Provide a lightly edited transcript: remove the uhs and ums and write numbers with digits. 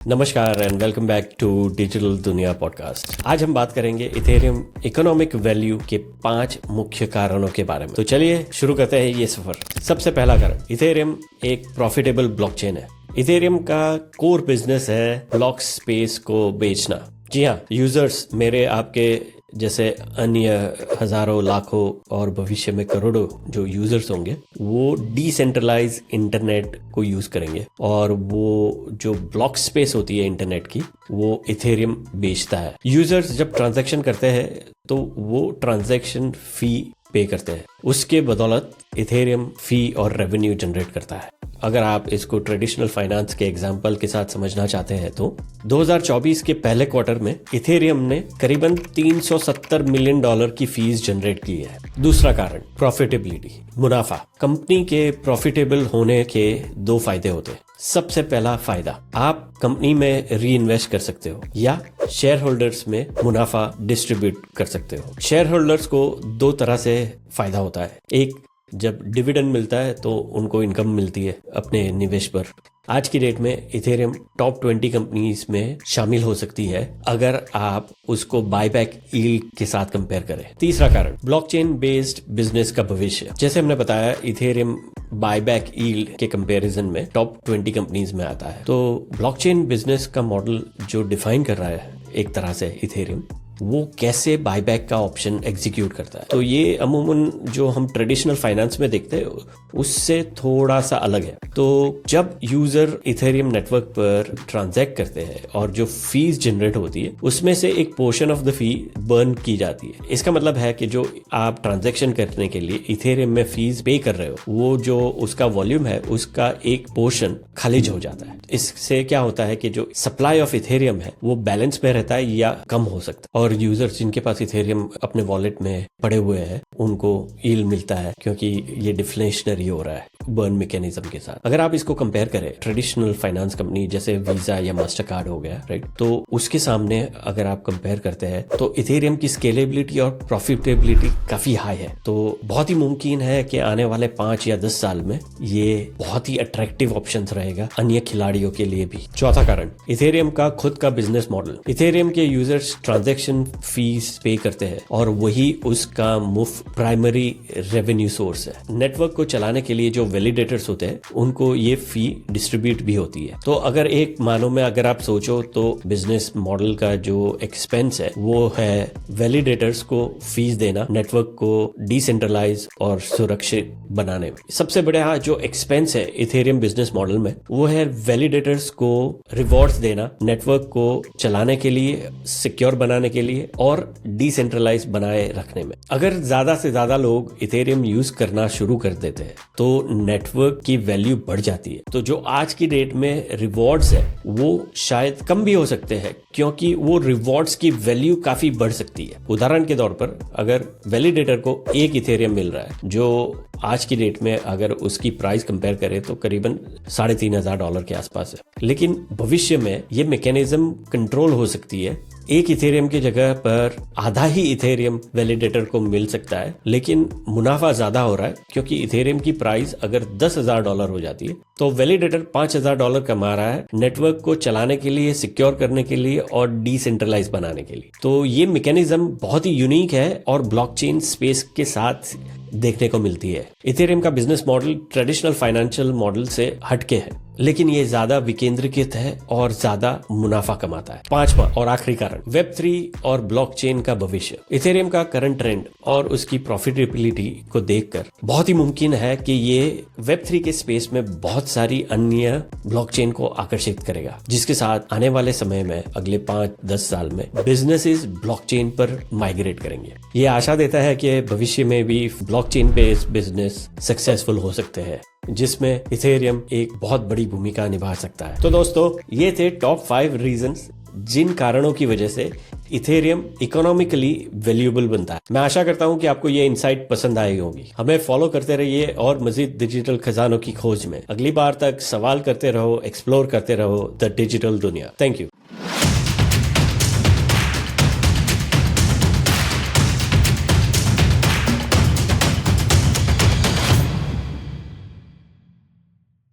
नमस्कार and welcome back to digital दुनिया podcast. आज हम बात करेंगे इथेरियम इकोनॉमिक वैल्यू के 5 मुख्य कारणों के बारे में। तो चलिए शुरू करते हैं ये सफर। सबसे पहला कारण, इथेरियम एक प्रॉफिटेबल ब्लॉकचेन है। इथेरियम का कोर बिजनेस है ब्लॉक स्पेस को बेचना। जी हाँ, यूजर्स मेरे आपके जैसे अन्य हजारों लाखों और भविष्य में करोड़ों जो यूजर्स होंगे वो डिसेंट्रलाइज इंटरनेट को यूज करेंगे और वो जो ब्लॉक स्पेस होती है इंटरनेट की वो इथेरियम बेचता है। यूजर्स जब ट्रांजैक्शन करते हैं तो वो ट्रांजैक्शन फी पे करते हैं, उसके बदौलत इथेरियम फी और रेवेन्यू जनरेट करता है। अगर आप इसको ट्रेडिशनल फाइनेंस के एग्जांपल के साथ समझना चाहते हैं तो 2024 के पहले क्वार्टर में इथेरियम ने करीबन $370 मिलियन की फीस जनरेट की है। दूसरा कारण, प्रॉफिटेबिलिटी, मुनाफा। कंपनी के प्रॉफिटेबल होने के 2 फायदे होते हैं। सबसे पहला फायदा, आप कंपनी में री इन्वेस्ट कर सकते हो या शेयर होल्डर्स में मुनाफा डिस्ट्रीब्यूट कर सकते हो। शेयर होल्डर्स को 2 तरह से फायदा होता है। एक, जब डिविडेंड मिलता है तो उनको इनकम मिलती है अपने निवेश पर। आज की डेट में इथेरियम टॉप 20 कंपनीज में शामिल हो सकती है अगर आप उसको बायबैक यील्ड के साथ कंपेयर करें। तीसरा कारण, ब्लॉकचेन बेस्ड बिजनेस का भविष्य। जैसे हमने बताया, इथेरियम बायबैक यील्ड के कंपैरिजन में टॉप 20 कंपनीज में आता है। तो ब्लॉकचेन बिजनेस का मॉडल जो डिफाइन कर रहा है एक तरह से इथेरियम, वो कैसे बायबैक का ऑप्शन एग्जीक्यूट करता है। तो ये अमूमन जो हम ट्रेडिशनल फाइनेंस में देखते हैं उससे थोड़ा सा अलग है। तो जब यूजर इथेरियम नेटवर्क पर ट्रांजैक्ट करते हैं और जो फीस जनरेट होती है उसमें से एक portion of the fee burn की जाती है। इसका मतलब है कि जो आप ट्रांजैक्शन करने के लिए इथेरियम में फीस पे कर रहे हो वो जो उसका वॉल्यूम है उसका एक पोर्शन खालिज हो जाता है। इससे क्या होता है कि जो सप्लाई ऑफ इथेरियम है वो बैलेंस में रहता है या कम हो सकता है, और यूजर्स जिनके पास इथेरियम अपने वॉलेट में पड़े हुए हैं उनको यील्ड मिलता है क्योंकि ये डिफ्लेशनरी हो रहा है बर्न मैकेनिज्म के साथ। अगर आप इसको कंपेयर करें ट्रेडिशनल फाइनेंस कंपनी जैसे वीजा या मास्टर कार्ड हो गया, राइट, तो उसके सामने अगर आप कंपेयर करते हैं तो इथेरियम की स्केलेबिलिटी और प्रॉफिटेबिलिटी काफी हाई है। तो बहुत ही मुमकिन है कि आने वाले 5 या 10 साल में ये बहुत ही अट्रैक्टिव ऑप्शन रहेगा अन्य खिलाड़ियों के लिए भी। चौथा कारण, इथेरियम का खुद का बिजनेस मॉडल। इथेरियम के यूजर्स ट्रांजैक्शन फीस पे करते हैं और वही उसका मुफ्त प्राइमरी रेवेन्यू सोर्स है। नेटवर्क को चलाने के लिए जो वैलिडेटर्स होते हैं उनको ये फी डिस्ट्रीब्यूट भी होती है। तो अगर एक मानो में अगर आप सोचो तो बिजनेस मॉडल का जो एक्सपेंस है वो है वैलिडेटर्स को फीस देना, नेटवर्क को डिसेंट्रलाइज और सुरक्षित बनाने में। सबसे बड़ा जो एक्सपेंस है इथेरियम बिजनेस मॉडल में वो है वैलिडेटर्स को रिवॉर्ड्स देना, नेटवर्क को चलाने के लिए, सिक्योर बनाने के लिए और डिसेंट्रलाइज बनाए रखने में। अगर ज्यादा से ज्यादा लोग इथेरियम यूज करना शुरू कर देते हैं तो नेटवर्क की वैल्यू बढ़ जाती है। तो जो आज की डेट में रिवॉर्ड्स है वो शायद कम भी हो सकते हैं क्योंकि वो रिवॉर्ड्स की वैल्यू काफी बढ़ सकती है। उदाहरण के तौर पर अगर वैलिडेटर को 1 इथेरियम मिल रहा है जो आज की डेट में अगर उसकी प्राइस कंपेयर करें तो करीबन $3,500 के आसपास है, लेकिन भविष्य में ये मैकेनिज्म कंट्रोल हो सकती है। 1 इथेरियम की जगह पर आधा ही इथेरियम वैलिडेटर को मिल सकता है, लेकिन मुनाफा ज्यादा हो रहा है क्योंकि इथेरियम की प्राइस अगर $10,000 हो जाती है तो वैलिडेटर $5,000 कमा रहा है नेटवर्क को चलाने के लिए, सिक्योर करने के लिए और डिसेंट्रलाइज बनाने के लिए। तो ये मैकेनिज्म बहुत ही यूनिक है और ब्लॉकचेन स्पेस के साथ देखने को मिलती है। इथेरियम का business model traditional financial model से हटके है, लेकिन ये ज्यादा विकेंद्रीकृत है और ज्यादा मुनाफा कमाता है। 5वां और आखिरी कारण, वेब3 और ब्लॉकचेन का भविष्य। इथेरियम का करंट ट्रेंड और उसकी प्रॉफिटेबिलिटी को देखकर बहुत ही मुमकिन है कि ये वेब3 के स्पेस में बहुत सारी अन्य ब्लॉकचेन को आकर्षित करेगा, जिसके साथ आने वाले समय में अगले 5-10 साल में बिजनेसेस ब्लॉकचेन पर माइग्रेट करेंगे। ये आशा देता है कि भविष्य में भी ब्लॉकचेन बेस्ड बिजनेस सक्सेसफुल हो सकते हैं जिसमें इथेरियम एक बहुत बड़ी भूमिका निभा सकता है। तो दोस्तों, ये थे टॉप 5 रीजंस जिन कारणों की वजह से इथेरियम इकोनॉमिकली वैल्यूएबल बनता है। मैं आशा करता हूं कि आपको ये इनसाइट पसंद आई होगी। हमें फॉलो करते रहिए और मजीद डिजिटल खजानों की खोज में। अगली बार तक सवाल करते रहो, एक्सप्लोर करते रहो द डिजिटल दुनिया। Thank you.